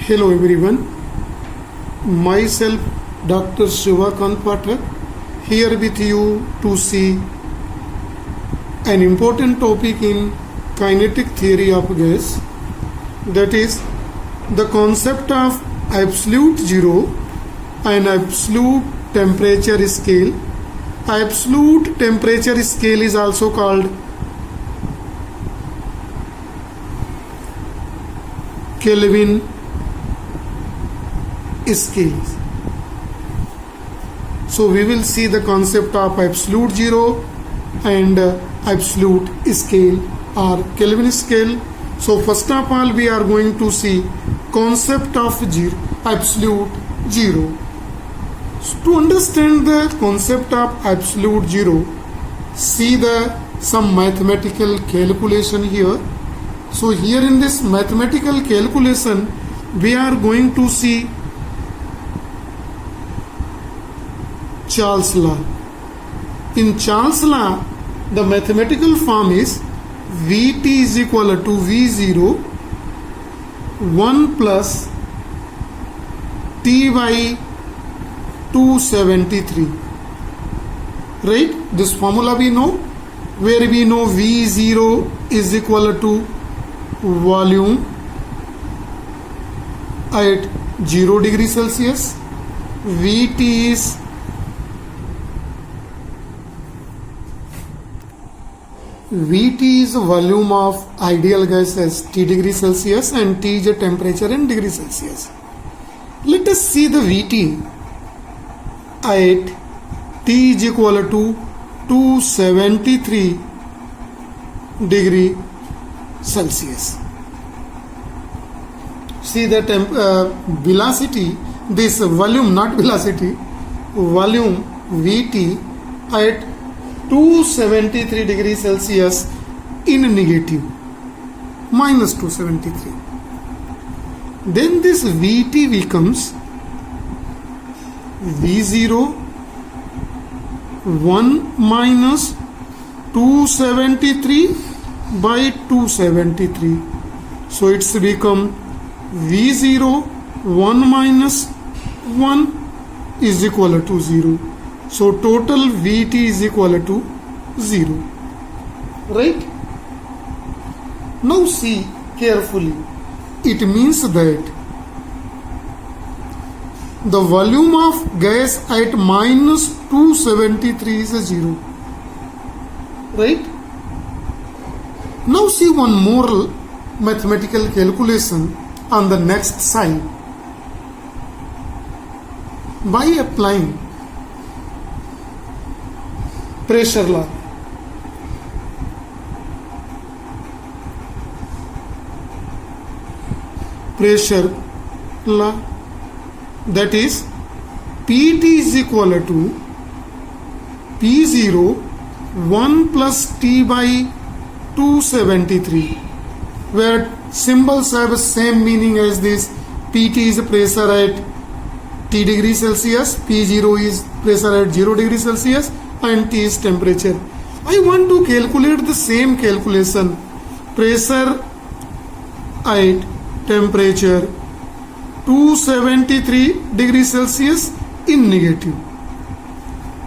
Hello everyone, myself Dr. Shivakant Pathak here with you to see an important topic in kinetic theory of gas, that is the concept of absolute zero and absolute temperature scale. Absolute temperature scale is also called Kelvin scale. So we will see the concept of absolute zero and absolute scale or Kelvin scale. So first of all we are going to see concept of absolute zero. So to understand the concept of absolute zero, see some mathematical calculation here. So here in this mathematical calculation we are going to see Charles law. In Charles law, the mathematical form is Vt is equal to V0 1 plus T by 273. Right? This formula we know, where we know V0 is equal to volume at 0 degree Celsius. Vt is volume of ideal gas as T degree Celsius and T is a temperature in degree Celsius. Let us see the Vt at T is equal to 273 degree Celsius. See the velocity, this volume, not velocity, volume Vt at 273 degrees Celsius in negative, minus 273. Then this Vt becomes V0 1 minus 273 by 273. So it's become V0 1 minus 1 is equal to 0. So total Vt is equal to 0. Right? Now see carefully. It means that the volume of gas at minus 273 is 0. Right? Now see one more mathematical calculation on the next side. By applying pressure law, that is Pt is equal to P0 1 plus T by 273, where symbols have the same meaning as this. Pt is pressure at T degree Celsius, P0 is pressure at 0 degree Celsius and T is temperature. I want to calculate the same calculation, pressure at temperature 273 degrees Celsius in negative.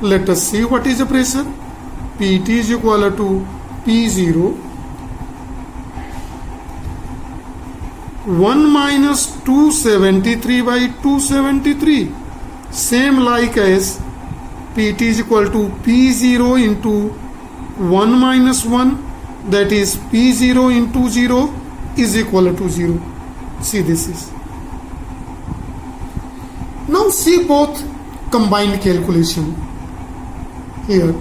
Let us see what is the pressure. Pt is equal to P0 1 minus 273 by 273, same like as Pt is equal to P0 into 1 minus 1, that is P0 into 0 is equal to 0. See this is. Now see both combined calculation here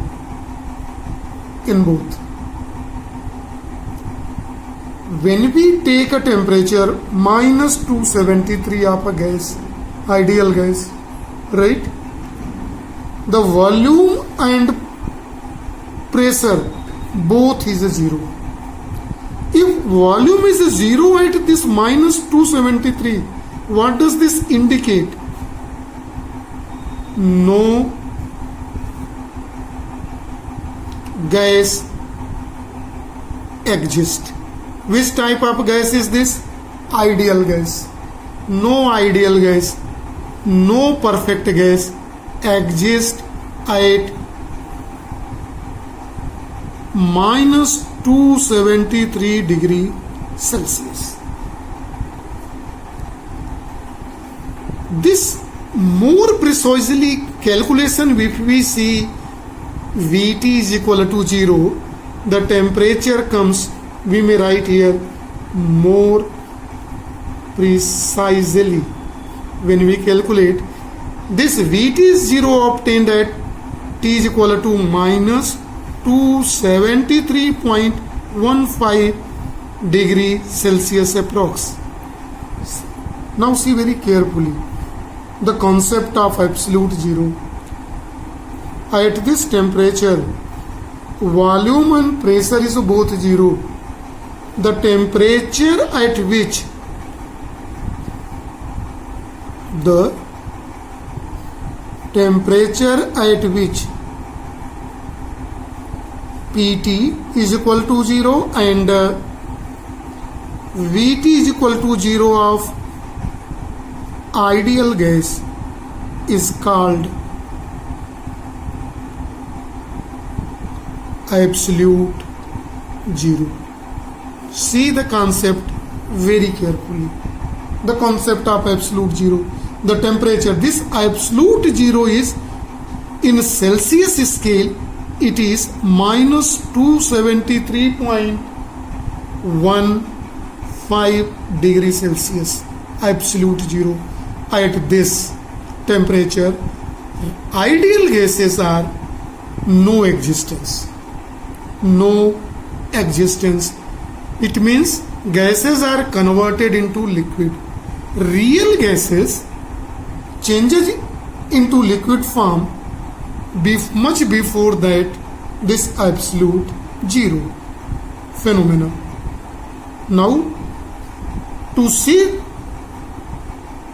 in both. When we take a temperature minus 273 of a gas, ideal gas, right? The volume and pressure both is 0. If volume is 0 at this minus 273, what does this indicate? No gas exists. Which type of gas is this? Ideal gas. no ideal gas, no perfect gas exist at minus 273 degree Celsius. This more precisely calculation, if we see Vt is equal to 0, the temperature comes, we may write here more precisely. When we calculate this, Vt is 0 obtained at T is equal to minus 273.15 degree Celsius approx. Now see very carefully the concept of absolute zero. At this temperature, volume and pressure is both zero. The temperature at which Pt is equal to 0 and Vt is equal to 0 of ideal gas is called absolute zero. See the concept very carefully. The concept of absolute zero. The temperature, this absolute zero is in Celsius scale, it is minus 273.15 degree Celsius. Absolute zero. At this temperature, ideal gases are no existence. No existence. It means gases are converted into liquid. Real gases changes into liquid form much before that this absolute zero phenomena. Now to see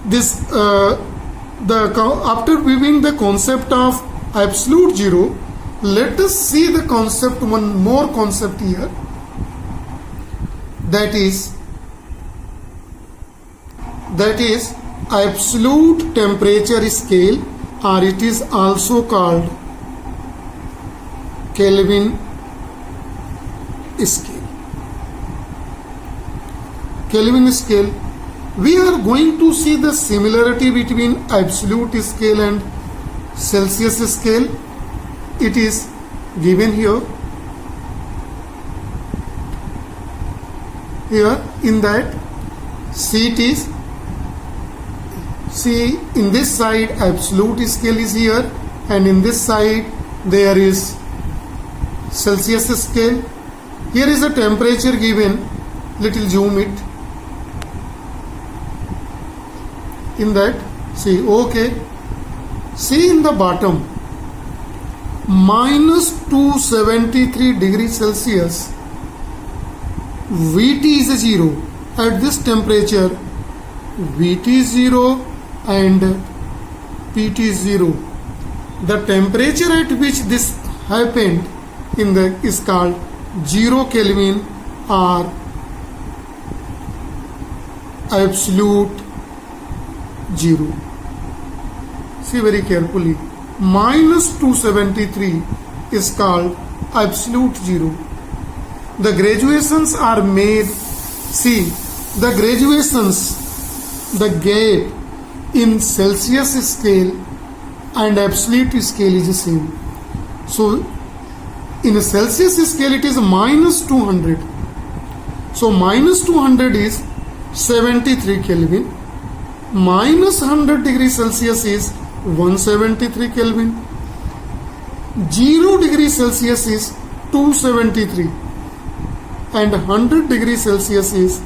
this after viewing the concept of absolute zero, let us see the concept, one more concept here, that is absolute temperature scale, or it is also called Kelvin scale. Kelvin scale, we are going to see the similarity between absolute scale and Celsius scale. It is given here in that, see in this side absolute scale is here, and in this side there is Celsius scale. Here is a temperature given, little zoom it. In that, see, okay, see in the bottom, minus 273 degree Celsius, Vt is 0. At this temperature, Vt is 0 and Pt is 0. The temperature at which this happened is called 0 Kelvin or absolute zero. See very carefully. Minus 273 is called absolute zero. The graduations are made. See the graduations, the gap in Celsius scale and absolute scale is the same. So in a Celsius scale it is minus 200. So minus 200 is 73 Kelvin. Minus 100 degree Celsius is 173 Kelvin. 0 degree Celsius is 273 and 100 degree Celsius is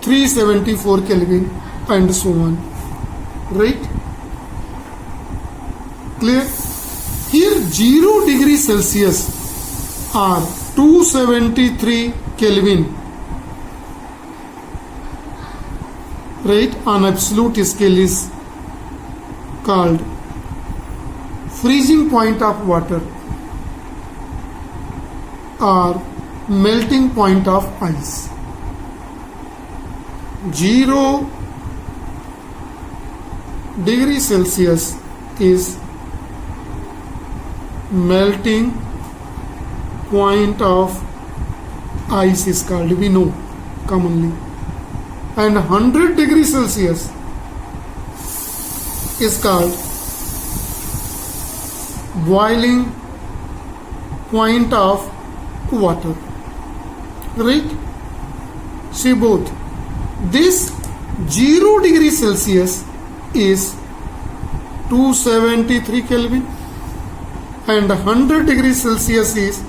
374 Kelvin and so on. Right? Clear? Here 0 degree Celsius or 273 Kelvin, right, on absolute scale is called freezing point of water or melting point of ice. 0 degree Celsius is melting point of ice is called, we know commonly, and 100 degrees Celsius is called boiling point of water, right? See both. This 0 degree Celsius is 273 Kelvin and 100 degrees Celsius is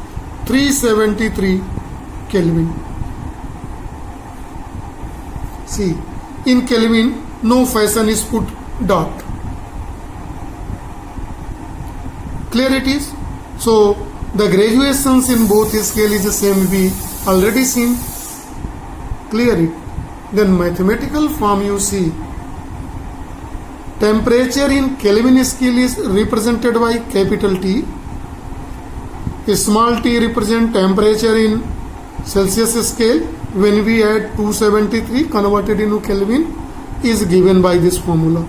373 Kelvin. See, in Kelvin no fashion is put dot. Clear it is? So the graduations in both scale is the same, we already seen. Clear it? Then mathematical form you see. Temperature in Kelvin scale is represented by capital T. Small t represent temperature in Celsius scale. When we add 273 converted into Kelvin is given by this formula.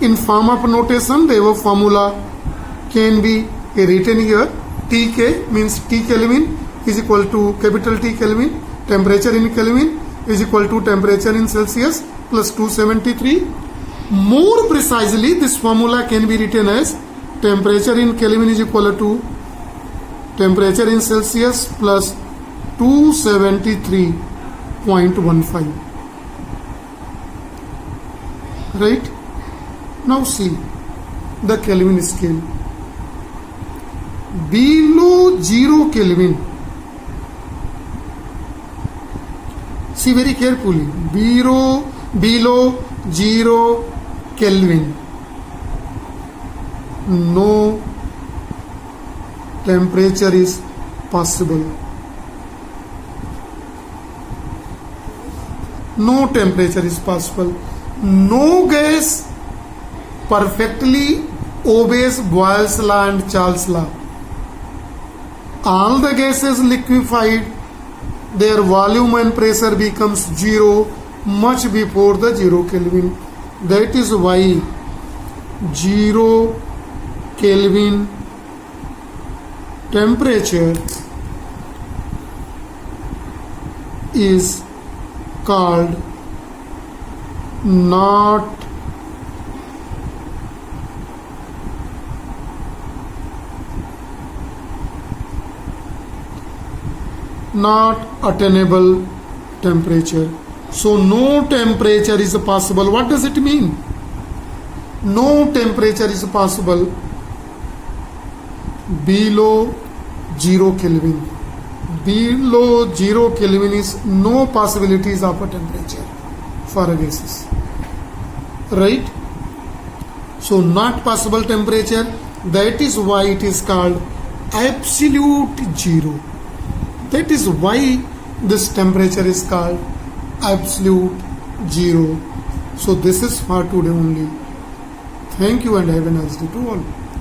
In form of notation, the above formula can be written here. Tk means T Kelvin is equal to capital T Kelvin. Temperature in Kelvin is equal to temperature in Celsius plus 273. More precisely, this formula can be written as temperature in Kelvin is equal to temperature in Celsius plus 273.15. Right? Now see the Kelvin scale. Below 0 Kelvin, see very carefully, below 0 Kelvin, no temperature is possible. No temperature is possible. No gas perfectly obeys Boyle's law and Charles' law. All the gases liquefied, their volume and pressure becomes zero much before the 0 Kelvin. That is why 0 Kelvin temperature is called not attainable temperature. So no temperature is possible. What does it mean? No temperature is possible below 0 Kelvin. Below 0 Kelvin is no possibilities of a temperature for gases. Right? So not possible temperature. That is why it is called absolute zero. That is why this temperature is called absolute zero. So this is for today only. Thank you and have a nice day to all.